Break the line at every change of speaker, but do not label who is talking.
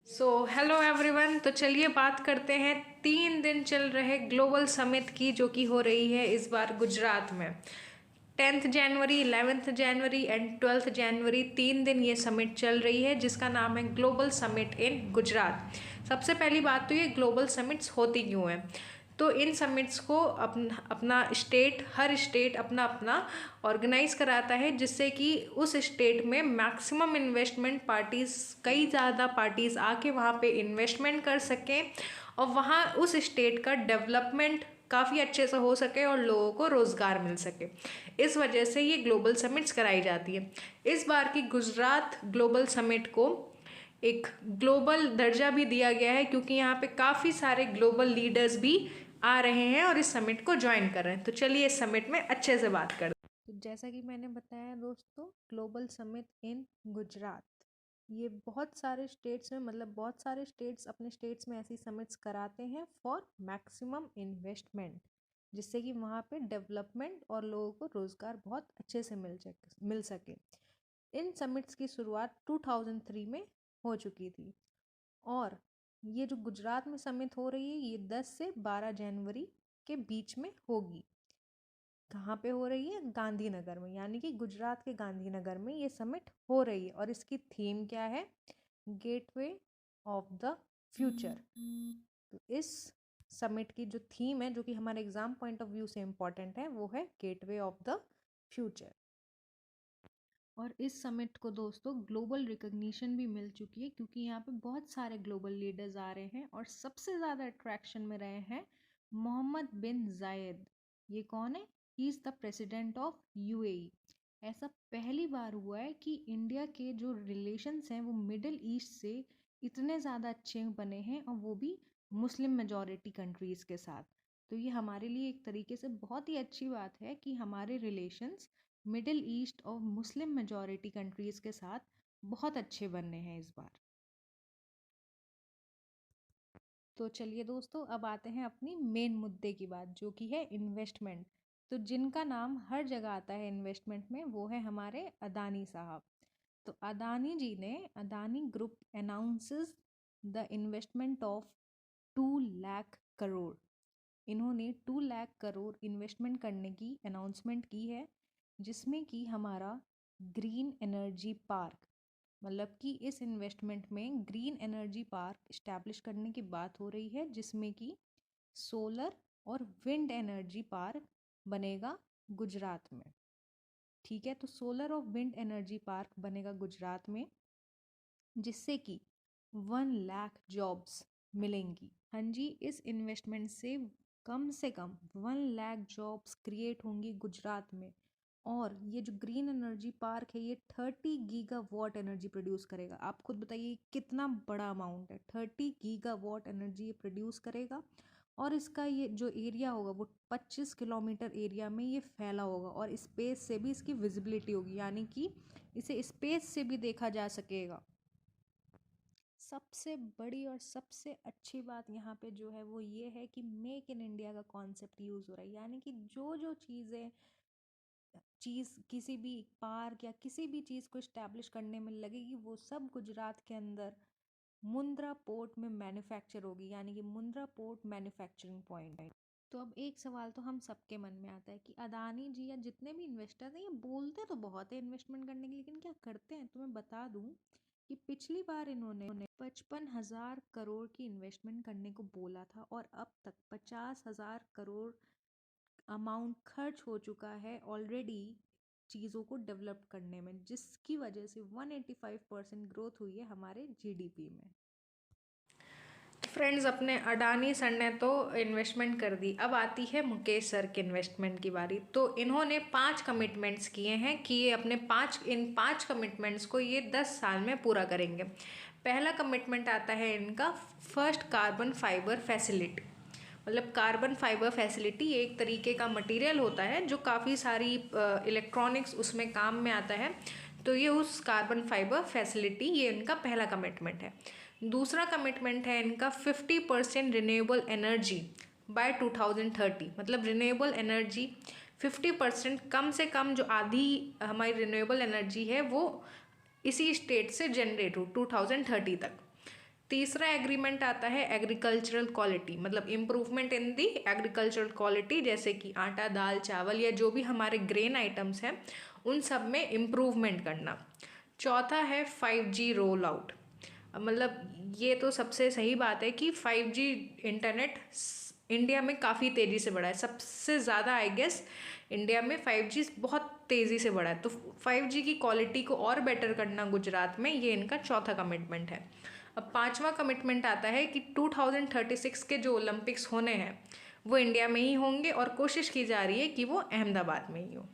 Hello everyone. तो चलिए बात करते हैं 3 दिन चल रहे ग्लोबल समिट की, जो कि हो रही है इस बार गुजरात में। 10th January, 11th January and 12th जनवरी 3 दिन ये समिट चल रही है, जिसका नाम है ग्लोबल समिट इन गुजरात। सबसे पहली बात तो ये ग्लोबल समिट्स होती क्यों हैं। तो इन समिट्स को हर स्टेट अपना अपना ऑर्गेनाइज कराता है, जिससे कि उस स्टेट में मैक्सिमम इन्वेस्टमेंट पार्टीज़, कई ज़्यादा पार्टीज़ आके वहाँ पे इन्वेस्टमेंट कर सकें और वहाँ उस स्टेट का डेवलपमेंट काफ़ी अच्छे से हो सके और लोगों को रोज़गार मिल सके। इस वजह से ये ग्लोबल समिट्स कराई जाती है। इस बार की गुजरात ग्लोबल समिट को एक ग्लोबल दर्जा भी दिया गया है, क्योंकि यहाँ पे काफ़ी सारे ग्लोबल लीडर्स भी आ रहे हैं और इस समिट को ज्वाइन कर रहे हैं। तो चलिए इस समिट में अच्छे से बात करते हैं। तो जैसा कि मैंने बताया दोस्तों, ग्लोबल समिट इन गुजरात, ये बहुत सारे स्टेट्स में, मतलब बहुत सारे स्टेट्स अपने स्टेट्स में ऐसी समिट्स कराते हैं फॉर मैक्सिमम इन्वेस्टमेंट, जिससे कि वहाँ पे डेवलपमेंट और लोगों को रोज़गार बहुत अच्छे से मिल सके। इन समिट्स की शुरुआत 2003 में हो चुकी थी और ये जो गुजरात में समिट हो रही है, ये 10 से 12 जनवरी के बीच में होगी। कहाँ पे हो रही है? गांधीनगर में, यानी कि गुजरात के गांधीनगर में ये समिट हो रही है। और इसकी थीम क्या है? Gateway of the future. तो इस समिट की जो थीम है, जो कि हमारे एग्जाम पॉइंट ऑफ व्यू से इम्पॉर्टेंट है, वो है गेटवे ऑफ द फ्यूचर। और इस समिट को दोस्तों ग्लोबल रिकग्निशन भी मिल चुकी है, क्योंकि यहाँ पे बहुत सारे ग्लोबल लीडर्स आ रहे हैं और सबसे ज़्यादा अट्रैक्शन में रहे हैं मोहम्मद बिन जायद। ये कौन है? He is the president of UAE. ऐसा पहली बार हुआ है कि इंडिया के जो रिलेशंस हैं वो मिडिल ईस्ट से इतने ज़्यादा अच्छे बने हैं, और वो भी मुस्लिम मेजॉरिटी कंट्रीज़ के साथ। तो ये हमारे लिए एक तरीके से बहुत ही अच्छी बात है कि हमारे रिलेशंस मिडिल ईस्ट और मुस्लिम मेजॉरिटी कंट्रीज़ के साथ बहुत अच्छे बनने हैं इस बार। तो चलिए दोस्तों, अब आते हैं अपनी मेन मुद्दे की बात, जो कि है इन्वेस्टमेंट। तो जिनका नाम हर जगह आता है इन्वेस्टमेंट में, वो है हमारे अदानी साहब। तो अदानी जी ने, Adani group announces the investment of 2 lakh crore. इन्होंने 2 लाख करोड़ इन्वेस्टमेंट करने की अनाउंसमेंट की है, जिसमें कि हमारा ग्रीन एनर्जी पार्क, मतलब कि इस इन्वेस्टमेंट में ग्रीन एनर्जी पार्क इस्टेब्लिश करने की बात हो रही है, जिसमें कि सोलर और विंड एनर्जी पार्क बनेगा गुजरात में। ठीक है, तो सोलर और विंड एनर्जी पार्क बनेगा गुजरात में, जिससे कि 1 लाख जॉब्स मिलेंगी। हाँ जी, इस इन्वेस्टमेंट से कम 1 लाख जॉब्स क्रिएट होंगी गुजरात में। और ये जो ग्रीन एनर्जी पार्क है, ये 30 गीगावाट एनर्जी प्रोड्यूस करेगा। आप खुद बताइए कितना बड़ा अमाउंट है। 30 गीगावाट एनर्जी ये प्रोड्यूस करेगा, और इसका ये जो एरिया होगा वो 25 किलोमीटर एरिया में ये फैला होगा, और स्पेस से भी इसकी विजिबिलिटी होगी, यानी कि इसे स्पेस से भी देखा जा सकेगा। सबसे बड़ी और सबसे अच्छी बात यहाँ पे जो है वो ये है कि मेक इन इंडिया का कॉन्सेप्ट यूज़ हो रहा है, यानी कि जो जो चीज़ किसी भी पार्क या किसी भी चीज़ को इस्टेब्लिश करने में लगेगी, वो सब गुजरात के अंदर मुंद्रा पोर्ट में मैन्युफैक्चर होगी, यानी कि मुंद्रा पोर्ट मैन्युफैक्चरिंग पॉइंट है। तो अब एक सवाल तो हम सबके मन में आता है कि अदानी जी या जितने भी इन्वेस्टर हैं, ये बोलते तो बहुत है इन्वेस्टमेंट करने की, लेकिन क्या करते हैं? तो मैं बता दूं कि पिछली बार इन्होंने 55,000 करोड़ की इन्वेस्टमेंट करने को बोला था, और अब तक 50,000 करोड़ अमाउंट खर्च हो चुका है ऑलरेडी चीज़ों को डेवलप करने में, जिसकी वजह से 185% ग्रोथ हुई है हमारे जीडीपी में। फ्रेंड्स, अपने अडानी सर ने तो इन्वेस्टमेंट कर दी, अब आती है मुकेश सर के इन्वेस्टमेंट की बारी। तो इन्होंने 5 कमिटमेंट्स किए हैं कि ये अपने इन 5 कमिटमेंट्स को ये 10 साल में पूरा करेंगे। पहला कमिटमेंट आता है इनका फर्स्ट कार्बन फाइबर फैसिलिटी। मतलब कार्बन फाइबर फैसिलिटी एक तरीके का मटेरियल होता है जो काफ़ी सारी इलेक्ट्रॉनिक्स उसमें काम में आता है। तो ये उस कार्बन फाइबर फैसिलिटी, ये इनका पहला कमिटमेंट है। दूसरा कमिटमेंट है इनका 50% रिन्यूएबल एनर्जी बाय 2030। मतलब रिन्यूएबल एनर्जी 50% कम से कम, जो आधी हमारी रिन्यूएबल एनर्जी है वो इसी स्टेट से जनरेट हो 2030 तक। तीसरा एग्रीमेंट आता है एग्रीकल्चरल क्वालिटी, मतलब improvement in the agricultural quality, जैसे कि आटा, दाल, चावल या जो भी हमारे ग्रेन आइटम्स हैं उन सब में इम्प्रूवमेंट करना। चौथा है 5G रोल आउट। मतलब ये तो सबसे सही बात है कि 5G इंटरनेट इंडिया में काफ़ी तेज़ी से बढ़ा है, सबसे ज़्यादा आई गेस इंडिया में 5G बहुत तेज़ी से बढ़ा है। तो 5G की क्वालिटी को और बेटर करना गुजरात में, ये इनका चौथा कमिटमेंट है। अब पांचवा कमिटमेंट आता है कि 2036 के जो ओलंपिक्स होने हैं वो इंडिया में ही होंगे और कोशिश की जा रही है कि वो अहमदाबाद में ही हो।